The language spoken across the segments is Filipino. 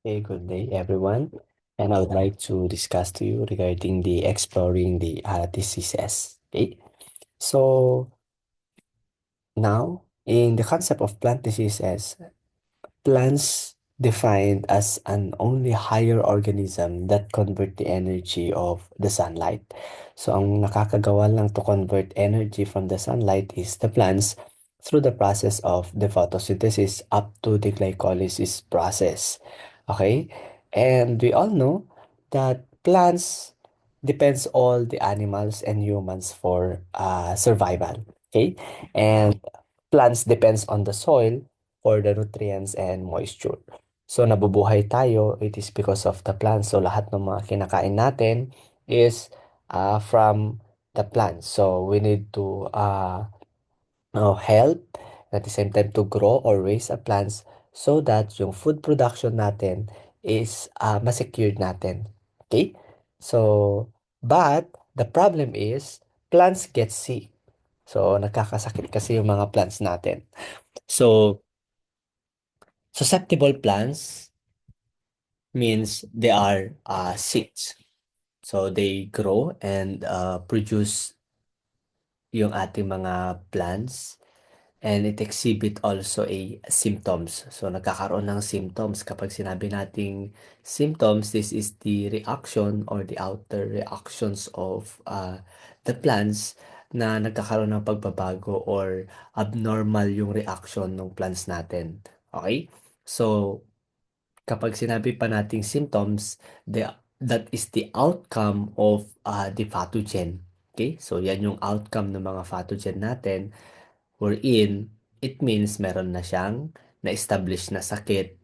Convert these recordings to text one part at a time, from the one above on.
Hey, good day, everyone. And I would like to discuss to you regarding the exploring the diseases. Okay, so now in the concept of plant diseases, plants defined as an only higher organism that convert the energy of the sunlight. So ang nakakagawa lang to convert energy from the sunlight is the plants through the process of the photosynthesis up to the glycolysis process. Okay? And we all know that plants depends all the animals and humans for survival. Okay? And plants depends on the soil for the nutrients and moisture. So nabubuhay tayo, it is because of the plants. So lahat ng mga kinakain natin is from the plants. So we need to help at the same time to grow or raise a plants so that yung food production natin is ma-secured natin. Okay? So, but the problem is plants get sick. So, nagkakasakit kasi yung mga plants natin. So, susceptible plants means they are seeds. So they grow and produce yung ating mga plants and it exhibit also a symptoms. So nagkakaroon ng symptoms kapag sinabi nating symptoms, this is the reaction or the outer reactions of the plants na nagkakaroon ng pagbabago or abnormal yung reaction ng plants natin. Okay? So kapag sinabi pa nating symptoms, that is the outcome of the pathogen. Okay? So, yan yung outcome ng mga pathogen natin wherein it means meron na siyang na-establish na sakit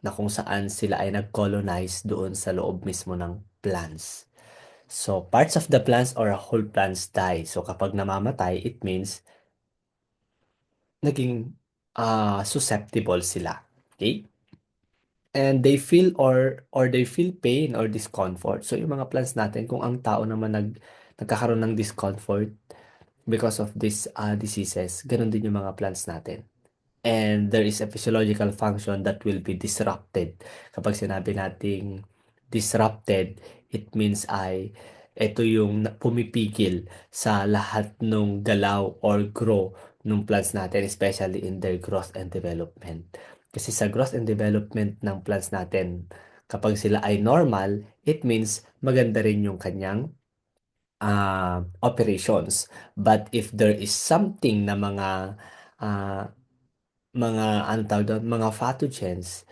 na kung saan sila ay nag-colonize doon sa loob mismo ng plants. So, parts of the plants or whole plants die. So, kapag namamatay, it means naging susceptible sila. Okay? And they feel pain or discomfort. So yung mga plants natin kung ang tao naman nagkakaroon ng discomfort because of this diseases, ganun din yung mga plants natin. And there is a physiological function that will be disrupted. Kapag sinabi nating disrupted, it means ito yung pumipigil sa lahat ng galaw or grow ng plants natin, especially in their growth and development. Kasi sa growth and development ng plants natin, kapag sila ay normal, it means maganda rin yung kanyang operations. But if there is something na uh, ano tawag doon, mga pathogens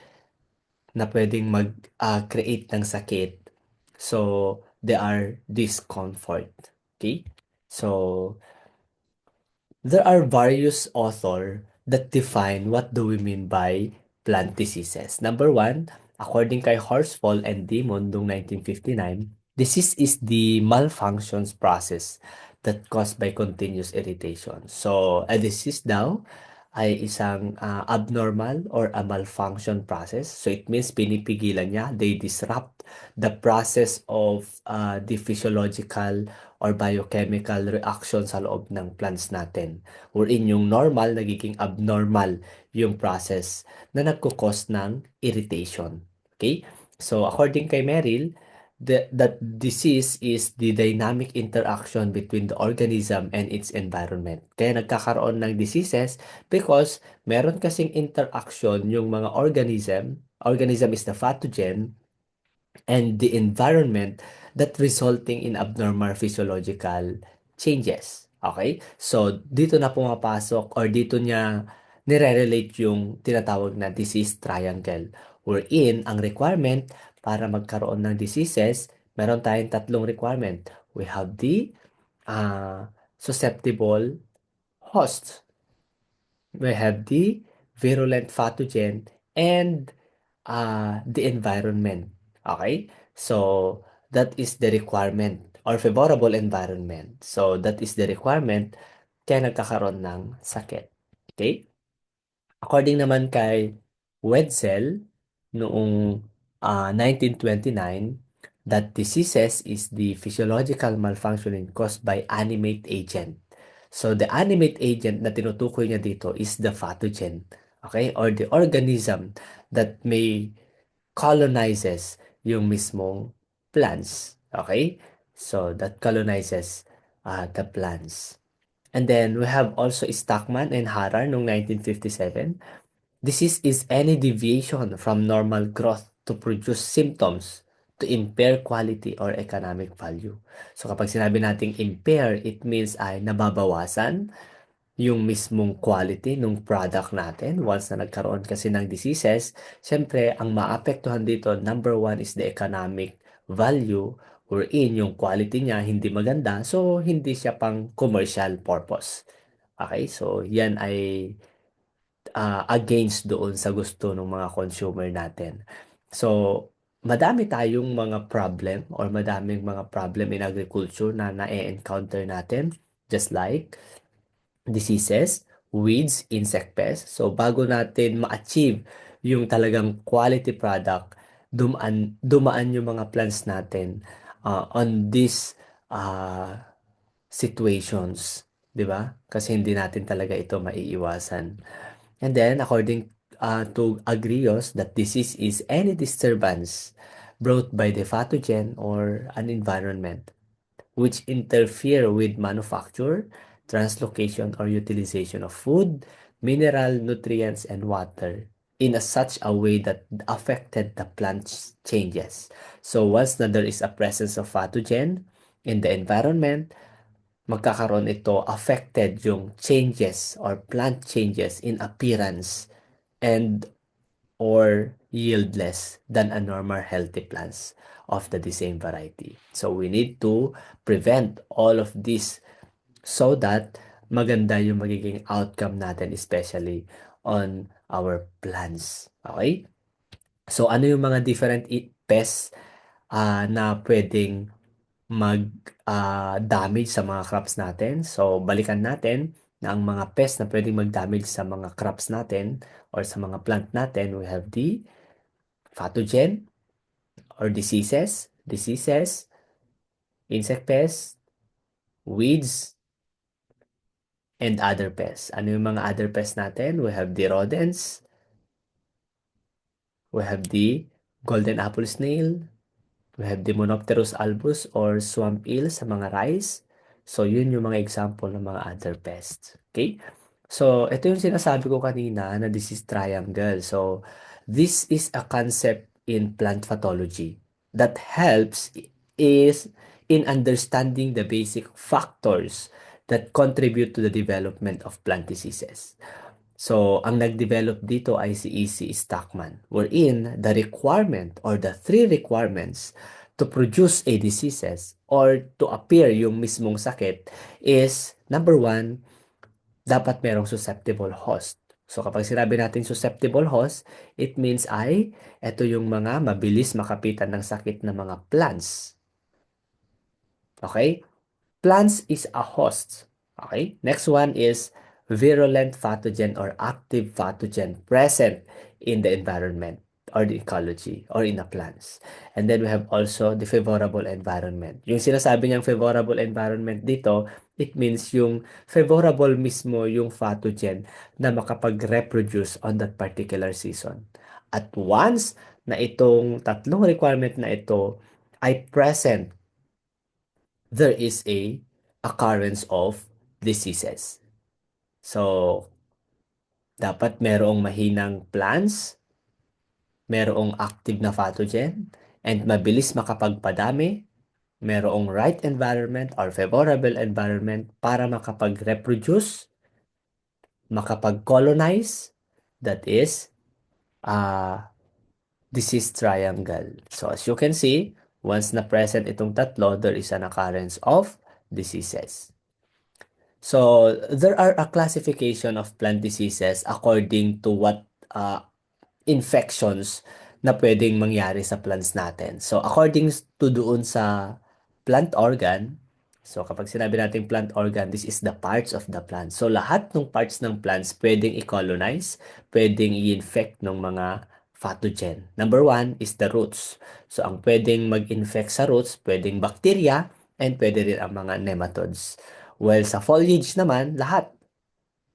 na pwedeng mag-create ng sakit. So, they are discomfort. Okay? So, there are various authors that define what do we mean by plant diseases. Number one, according kay Horsfall and Demon noong 1959, disease is the malfunctions process that caused by continuous irritation. So, a disease daw ay isang abnormal or a malfunction process. So, it means pinipigilan niya, they disrupt the process of the physiological or biochemical reaction sa loob ng plants natin. Wherein yung normal, nagiging abnormal yung process na nagkukos ng irritation. Okay? So, according kay Merrill, that disease is the dynamic interaction between the organism and its environment. Kaya nagkakaroon ng diseases because meron kasing interaction yung mga organism is the pathogen, and the environment that resulting in abnormal physiological changes. Okay? So, dito na pumapasok or dito niya nire-relate yung tinatawag na disease triangle wherein ang requirement para magkaroon ng diseases, meron tayong tatlong requirement. We have the susceptible host. We have the virulent pathogen and the environment. Okay? So, that is the requirement or favorable environment. So, that is the requirement kaya nagkakaroon ng sakit. Okay? According naman kay Wetzel, noong 1929, that diseases is the physiological malfunctioning caused by animate agent. So, the animate agent na tinutukoy niya dito is the pathogen. Okay? Or the organism that may colonizes yung mismong plants. Okay? So, that colonizes the plants. And then, we have also Stockman and Harar noong 1957. Disease is any deviation from normal growth to produce symptoms to impair quality or economic value. So kapag sinabi nating impair, it means ay nababawasan yung mismong quality ng product natin. Once na nagkaroon kasi ng diseases, syempre, ang maapektuhan dito, number one is the economic value wherein yung quality niya hindi maganda, so hindi siya pang commercial purpose. Okay, so yan ay against doon sa gusto ng mga consumer natin. So, madami tayong mga problem or madaming mga problem in agriculture na na-encounter natin, just like diseases, weeds, insect pests. So, bago natin ma-achieve yung talagang quality product, dumaan yung mga plants natin on these uh, situations, 'di ba? Kasi hindi natin talaga ito maiiwasan. And then, according to Agrios, that disease is any disturbance brought by the pathogen or an environment which interfere with manufacture, translocation, or utilization of food, mineral, nutrients, and water in such a way that affected the plant changes. So once na there is a presence of pathogen in the environment, magkakaroon ito affected yung changes or plant changes in appearance and or yield less than a normal healthy plants of the same variety. So we need to prevent all of this so that maganda yung magiging outcome natin, especially on our plants. Okay? So ano yung mga different pests na pwedeng mag-damage sa mga crops natin? So balikan natin na ang mga pests na pwedeng mag-damage sa mga crops natin or sa mga plant natin, we have the pathogen or diseases, insect pests, weeds, and other pests. Ano yung mga other pests natin? We have the rodents, we have the golden apple snail, we have the Monopterus albus or swamp eel sa mga rice. So, yun yung mga example ng mga other pests. Okay? So, ito yung sinasabi ko kanina na this is triangle. So, this is a concept in plant pathology that helps is in understanding the basic factors that contribute to the development of plant diseases. So, ang nag-develop dito ay si E.C. Stockman, wherein the requirement or the three requirements to produce a diseases or to appear yung mismong sakit is, number one, dapat merong susceptible host. So, kapag sinabi natin susceptible host, it means ay, ito yung mga mabilis makapitan ng sakit na mga plants. Okay? Plants is a host. Okay? Next one is virulent pathogen or active pathogen present in the environment or the ecology or in the plants. And then we have also the favorable environment. Yung sinasabi niyang favorable environment dito, it means yung favorable mismo yung pathogen na makapag-reproduce on that particular season. At once na itong tatlong requirement na ito ay present, there is a occurrence of diseases. So, dapat merong mahinang plants, merong active na pathogen, and mabilis makapagpadami, merong right environment or favorable environment para makapag-reproduce, makapag-colonize, that is, disease triangle. So, as you can see, once na present itong tatlo, there is an occurrence of diseases. So, there are a classification of plant diseases according to what infections na pwedeng mangyari sa plants natin. So, according to doon sa plant organ, so kapag sinabi natin plant organ, this is the parts of the plant. So, lahat ng parts ng plants pwedeng i-colonize, pwedeng i-infect ng mga pathogen. Number one is the roots. So, ang pwedeng mag-infect sa roots, pwedeng bacteria, and pwede rin ang mga nematodes. Well, sa foliage naman, lahat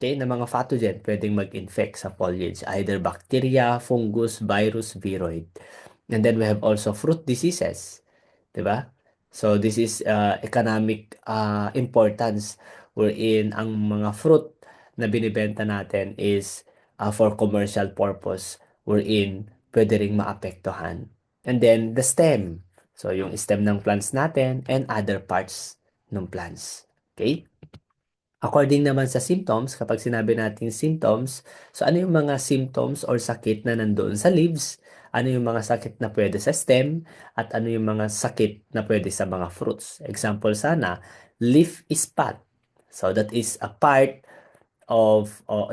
ng mga pathogen pwedeng mag-infect sa foliage, either bacteria, fungus, virus, viroid. And then we have also fruit diseases, 'di ba? So this is economic importance wherein ang mga fruit na binibenta natin is for commercial purpose wherein pwede ring maapektuhan. And then the stem. So yung stem ng plants natin and other parts ng plants. Okay? According naman sa symptoms, kapag sinabi nating symptoms, so ano yung mga symptoms or sakit na nandoon sa leaves? Ano yung mga sakit na pwede sa stem? At ano yung mga sakit na pwede sa mga fruits? Example sana, leaf spot. So that is a part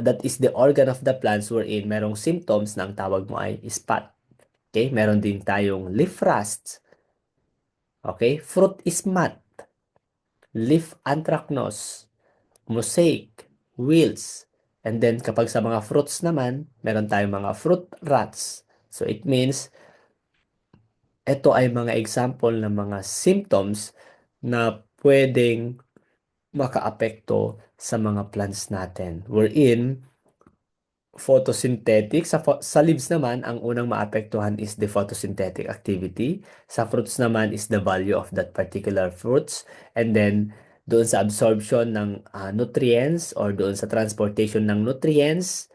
that is the organ of the plants wherein merong symptoms na ang tawag mo ay spot. Okay? Meron din tayong leaf rust. Okay? Fruit smut, leaf anthracnose, mosaic, wheels. And then kapag sa mga fruits naman, meron tayong mga fruit rots. So it means ito ay mga example ng mga symptoms na pwedeng makaapekto sa mga plants natin. Wherein photosynthetic sa leaves naman ang unang maapektuhan is the photosynthetic activity. Sa fruits naman is the value of that particular fruits, and then doon sa absorption ng nutrients or doon sa transportation ng nutrients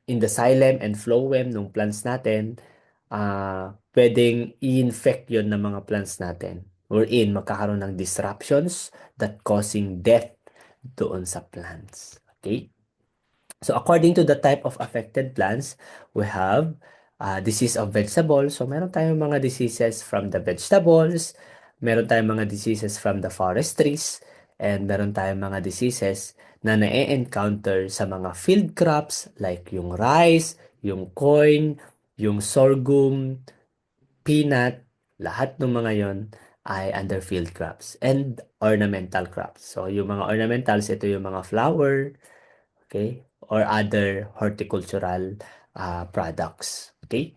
in the xylem and phloem ng plants natin, pwedeng i-infect yon ng mga plants natin, wherein magkakaroon ng disruptions that causing death doon sa plants. Okay? So according to the type of affected plants, we have disease of vegetables. So meron tayong mga diseases from the vegetables, meron tayong mga diseases from the forest trees, and meron tayong mga diseases na na-encounter sa mga field crops like yung rice, yung corn, yung sorghum, peanut, lahat ng mga yon ay under field crops and ornamental crops. So yung mga ornamentals, ito yung mga flower, okay, or other horticultural products. Okay?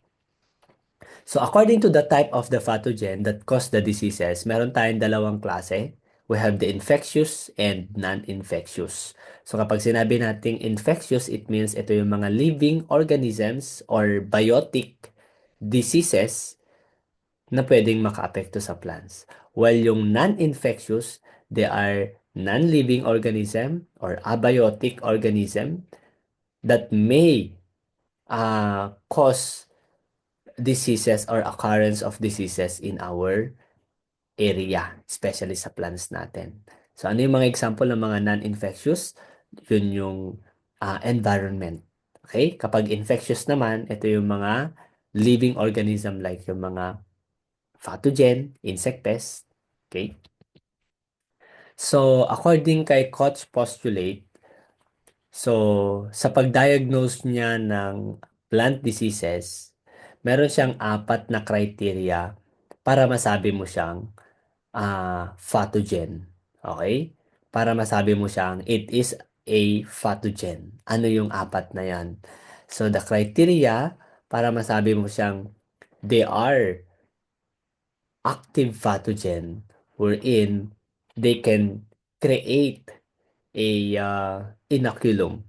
So according to the type of the pathogen that cause the diseases, meron tayong dalawang klase. We have the infectious and non-infectious. So kapag sinabi nating infectious, it means ito yung mga living organisms or biotic diseases na pwedeng makaapekto sa plants. While yung non-infectious, they are non-living organism or abiotic organism that may cause diseases or occurrence of diseases in our area, especially sa plants natin. So, ano yung mga example ng mga non-infectious? Yun yung environment. Okay? Kapag infectious naman, ito yung mga living organism like yung mga pathogen, insect pests. Okay? So, according kay Koch's postulate, so, sa pag-diagnose niya ng plant diseases, meron siyang apat na criteria para masabi mo siyang pathogen. Okay? Para masabi mo siyang it is a pathogen. Ano yung apat na yan? So, the criteria para masabi mo siyang they are active pathogen wherein they can create a inoculum.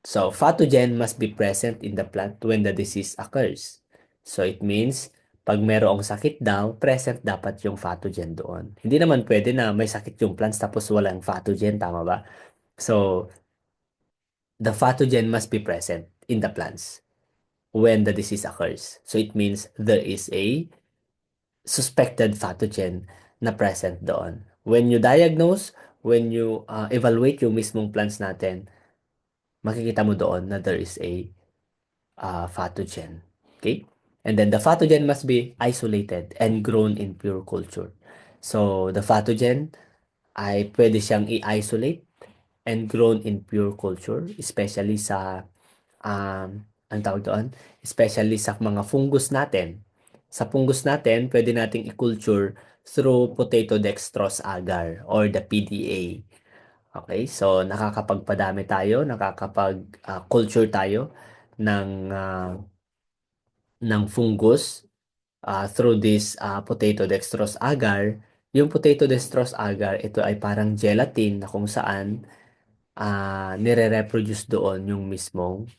So, pathogen must be present in the plant when the disease occurs. So, it means, pag merong sakit daw, present dapat yung pathogen doon. Hindi naman pwede na may sakit yung plants tapos walang pathogen, tama ba? So, the pathogen must be present in the plants when the disease occurs. So, it means there is a suspected pathogen na present doon. When you diagnose, when you evaluate yung mismong plants natin, makikita mo doon na there is a pathogen. Okay? And then the pathogen must be isolated and grown in pure culture. So, the pathogen ay pwede siyang i-isolate and grown in pure culture, especially sa, ang tawag doon, especially sa mga fungus natin. Sa fungus natin, pwede nating i-culture through potato dextrose agar or the PDA. Okay, so nakakapagpadami tayo, nakakapag-culture tayo ng fungus through this potato dextrose agar. Yung potato dextrose agar, ito ay parang gelatin na kung saan nire-reproduce doon yung mismong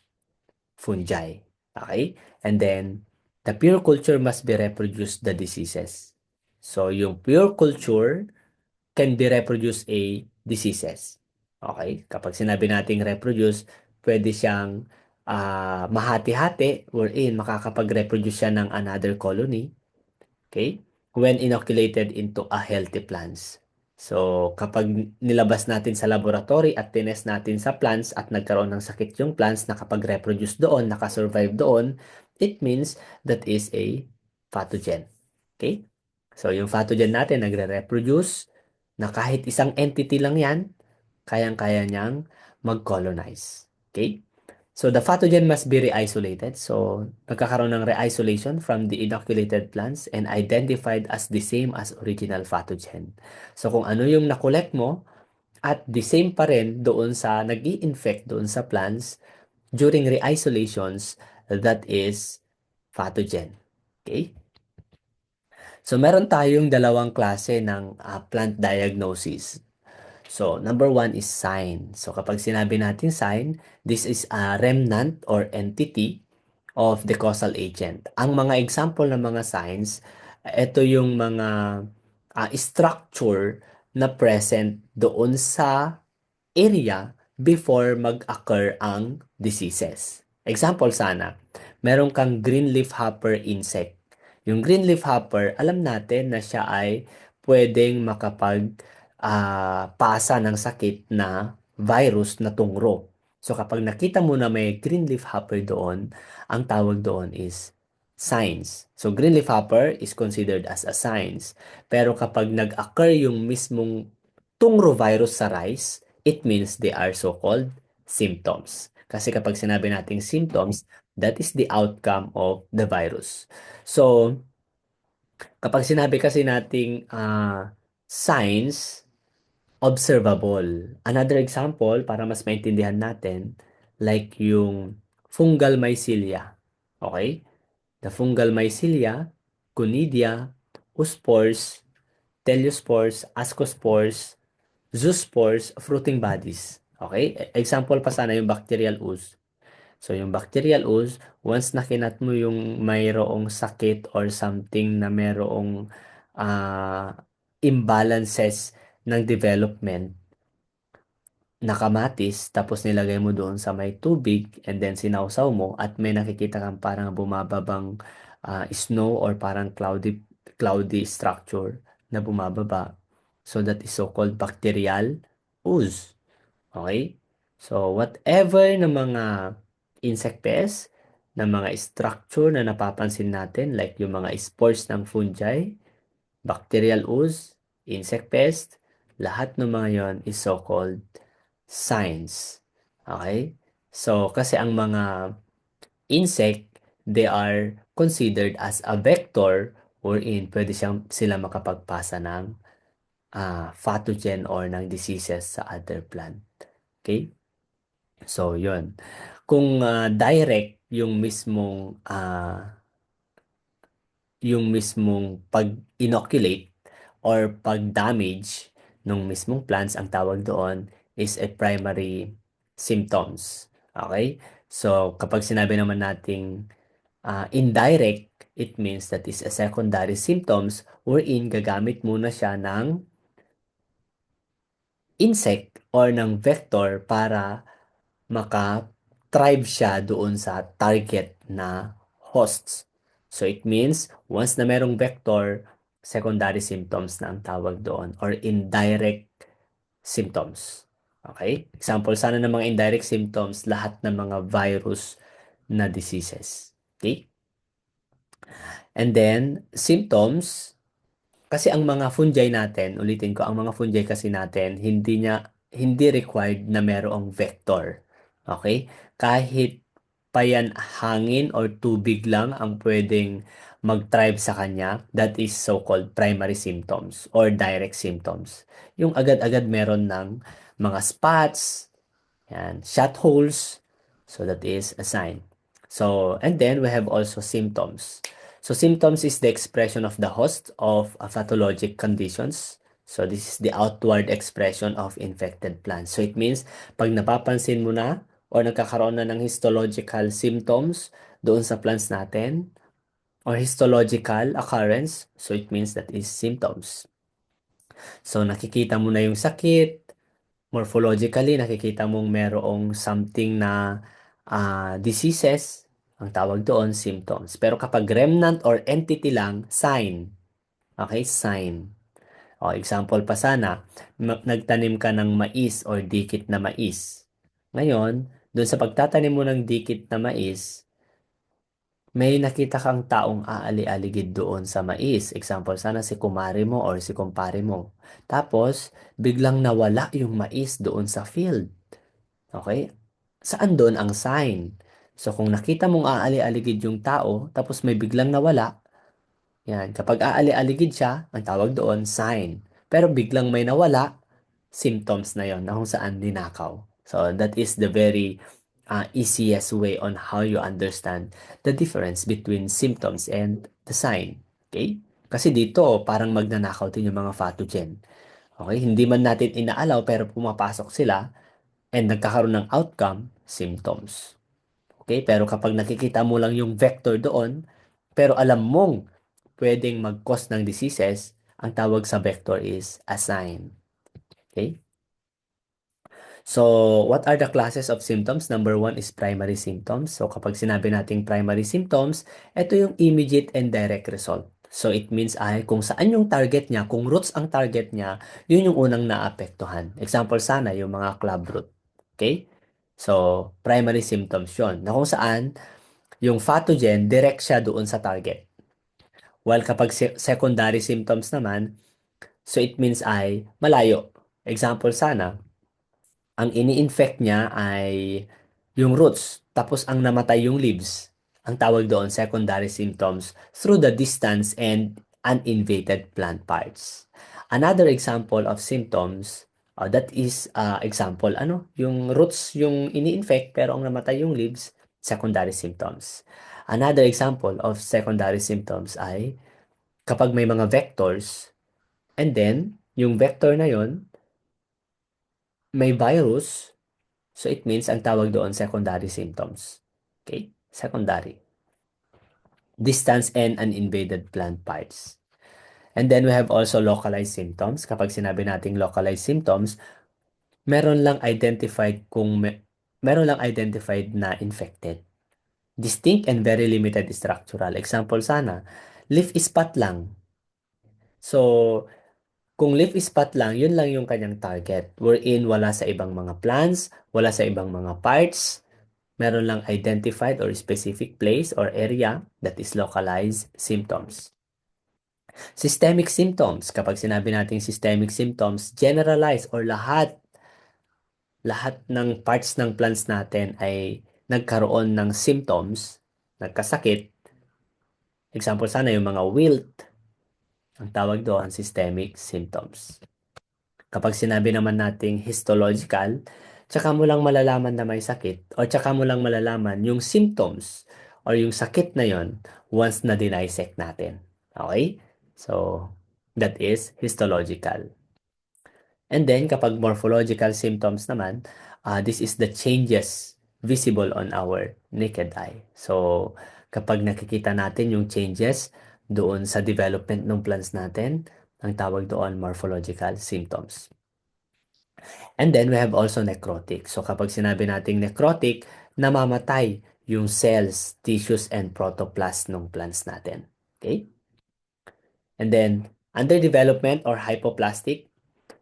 fungi. Okay? And then, The pure culture must be reproduced the diseases. So, yung pure culture can be reproduce a diseases. Okay? Kapag sinabi nating reproduce, pwede siyang mahati-hati wherein makakapag-reproduce siya ng another colony. Okay? When inoculated into a healthy plants. So, kapag nilabas natin sa laboratory at tinest natin sa plants at nagkaroon ng sakit yung plants, nakapag-reproduce doon, nakasurvive doon, it means that is a pathogen. Okay? So, yung pathogen natin nagre-reproduce na kahit isang entity lang yan, kayang-kaya niyang mag-colonize. Okay? So, the pathogen must be re-isolated. So, nagkakaroon ng re-isolation from the inoculated plants and identified as the same as original pathogen. So, kung ano yung nakolek mo, at the same pa rin doon sa nag infect doon sa plants, during re-isolations, that is pathogen. Okay? So, meron tayong dalawang klase ng plant diagnosis. So, number one is sign. So, kapag sinabi natin sign, this is a remnant or entity of the causal agent. Ang mga example ng mga signs, ito yung mga structure na present doon sa area before mag-occur ang diseases. Example sana, meron kang green leafhopper insect. Yung green leafhopper, alam natin na siya ay pwedeng pasa ng sakit na virus na tungro. So kapag nakita mo na may green leafhopper doon, ang tawag doon is signs. So green leafhopper is considered as a signs. Pero kapag nag-occur yung mismong tungro virus sa rice, it means they are so-called symptoms. Kasi kapag sinabi nating symptoms, that is the outcome of the virus. So, kapag sinabi kasi nating signs, observable. Another example, para mas maintindihan natin, like yung fungal mycelia. Okay? The fungal mycelia, conidia, oospores, teliospores, ascospores, zoospores, fruiting bodies. Okay? Example pa sana yung bacterial ooze. So, yung bacterial ooze, once na kinat mo yung mayroong sakit or something na mayroong imbalances ng development, nakamatis, tapos nilagay mo doon sa may tubig, and then sinawsaw mo, at may nakikita kang parang bumababang snow or parang cloudy structure na bumababa. So, that is so-called bacterial ooze. Okay? So, whatever ng mga insect pests, ng mga structure na napapansin natin, like yung mga spores ng fungi, bacterial ooze, insect pest, lahat ng mga yon is so-called signs. Okay? So, kasi ang mga insect, they are considered as a vector wherein pwede sila makapagpasa ng pathogen or ng diseases sa other plant. Okay? So, yun. Kung direct yung mismong pag-inoculate or pag-damage ng mismong plants, ang tawag doon is a primary symptoms. Okay? So, kapag sinabi naman nating indirect, it means that is a secondary symptoms wherein gagamit muna siya ng insect or ng vector para maka-thrive siya doon sa target na hosts. So it means, once na merong vector, secondary symptoms na ang tawag doon or indirect symptoms. Okay? Example sana ng mga indirect symptoms, lahat ng mga virus na diseases. Okay? And then, symptoms, kasi ang mga fungi natin, ulitin ko, ang mga fungi kasi natin, hindi required na merong vector. Okay? Kahit pa yan hangin or tubig lang ang pwedeng mag-thrive sa kanya, that is so-called primary symptoms or direct symptoms. Yung agad-agad meron ng mga spots, yan, shot holes, so that is a sign. So, and then we have also symptoms. So, symptoms is the expression of the host of pathologic conditions. So, this is the outward expression of infected plants. So, it means, pag napapansin mo na or nagkakaroon na ng histological symptoms doon sa plants natin, or histological occurrence. So it means that is symptoms. So nakikita mo na yung sakit, morphologically nakikita mong merong something na diseases, ang tawag doon symptoms. Pero kapag remnant or entity lang, sign. Okay, sign. O, example pa sana, nagtanim ka ng mais or dikit na mais. Ngayon, doon sa pagtatanim mo ng dikit na mais, may nakita kang taong aali-aligid doon sa mais. Example, sana si kumare mo or si kumpare mo. Tapos, biglang nawala yung mais doon sa field. Okay? Saan doon ang sign? So, kung nakita mong aali-aligid yung tao, tapos may biglang nawala, yan. Kapag aali-aligid siya, ang tawag doon, sign. Pero biglang may nawala, symptoms na yon na kung saan ninakaw. So, that is the very easiest way on how you understand the difference between symptoms and the sign. Okay? Kasi dito, parang magnanakaw din yung mga pathogen. Okay? Hindi man natin inaalaw pero pumapasok sila and nagkakaroon ng outcome, symptoms. Okay? Pero kapag nakikita mo lang yung vector doon, pero alam mong pwedeng mag-cause ng diseases, ang tawag sa vector is a sign. Okay? So, what are the classes of symptoms? Number one is primary symptoms. So, kapag sinabi nating primary symptoms, ito yung immediate and direct result. So, it means ay kung saan yung target niya, kung roots ang target niya, yun yung unang naapektuhan. Example sana, yung mga club root. Okay? So, primary symptoms yun. Na kung saan, yung pathogen, direct siya doon sa target. While kapag secondary symptoms naman, so it means ay malayo. Example sana, ang ini-infect niya ay yung roots, tapos ang namatay yung leaves. Ang tawag doon, secondary symptoms through the distance and uninvaded plant parts. Another example of symptoms, that is example, yung roots yung ini-infect pero ang namatay yung leaves, secondary symptoms. Another example of secondary symptoms ay kapag may mga vectors, and then, yung vector na yon may virus, so it means ang tawag doon secondary symptoms. Okay? Secondary. Distance and uninvaded plant parts. And then we have also localized symptoms. Kapag sinabi nating localized symptoms, meron lang identified meron lang identified na infected. Distinct and very limited structural. Example sana, leaf spot lang. So, kung leaf spot lang, yun lang yung kanyang target. Wherein wala sa ibang mga plants, wala sa ibang mga parts. Meron lang identified or specific place or area that is localized symptoms. Systemic symptoms. Kapag sinabi natin systemic symptoms, generalized or lahat ng parts ng plants natin ay nagkaroon ng symptoms, nagkasakit. Example sana yung mga wilt. Ang tawag doon, systemic symptoms. Kapag sinabi naman nating histological, tsaka mo lang malalaman na may sakit o tsaka mo lang malalaman yung symptoms or yung sakit na yon once na dinisect natin. Okay? So, that is histological. And then, kapag morphological symptoms naman, this is the changes visible on our naked eye. So, kapag nakikita natin yung changes doon sa development ng plants natin, ang tawag doon morphological symptoms. And then we have also necrotic. So kapag sinabi nating necrotic, namamatay yung cells, tissues, and protoplast ng plants natin. Okay? And then, underdevelopment or hypoplastic,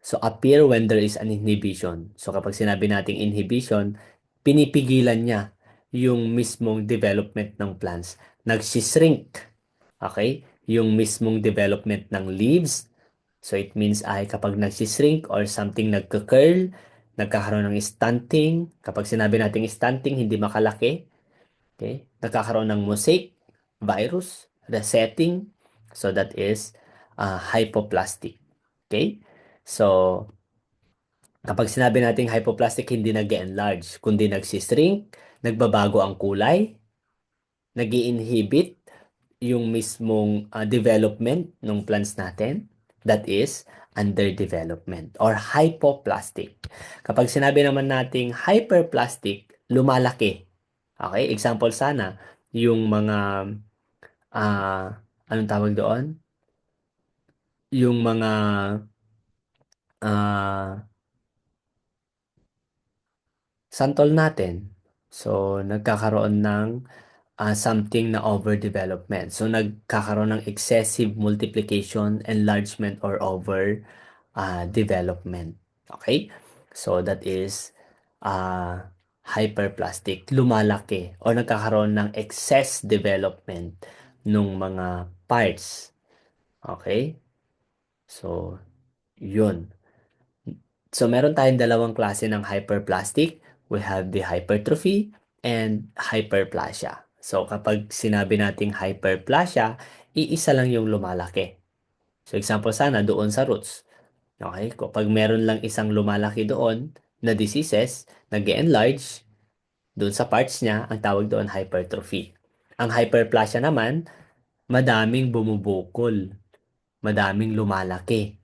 so appear when there is an inhibition. So kapag sinabi nating inhibition, pinipigilan niya yung mismong development ng plants. Nagsishrink. Okay? Yung mismong development ng leaves. So it means ay kapag nagsishrink or something nagka-curl, nagkakaroon ng stunting. Kapag sinabi nating stunting, hindi makalaki. Okay? Nagkakaroon ng mosaic, virus, resetting. So that is hypoplastic. Okay? So, kapag sinabi nating hypoplastic, hindi nag-enlarge, kundi nagsishrink, nagbabago ang kulay, nag inhibit yung mismong development ng plants natin. That is underdevelopment or hypoplastic. Kapag sinabi naman nating hyperplastic, lumalaki. Okay? Example sana, yung mga anong tawag doon? Yung mga ah, santol natin. So, nagkakaroon ng something na overdevelopment. So, nagkakaroon ng excessive multiplication, enlargement, or over development. Okay? So, that is hyperplastic. Lumalaki o nagkakaroon ng excess development nung mga parts. Okay? So, yun. So, meron tayong dalawang klase ng hyperplastic. We have the hypertrophy and hyperplasia. So, kapag sinabi nating hyperplasia, iisa lang yung lumalaki. So, example sana doon sa roots. Okay? Kapag meron lang isang lumalaki doon na diseases, nag-enlarge doon sa parts niya, ang tawag doon hypertrophy. Ang hyperplasia naman, madaming bumubukol, madaming lumalaki.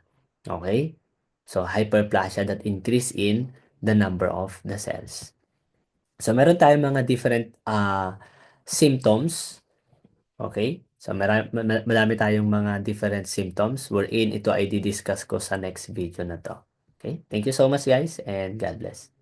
Okay? So, hyperplasia that increase in the number of the cells. So, meron tayong mga different symptoms. Okay? So, madami tayong mga different symptoms wherein ito ay di-discuss ko sa next video na to. Okay? Thank you so much guys and God bless.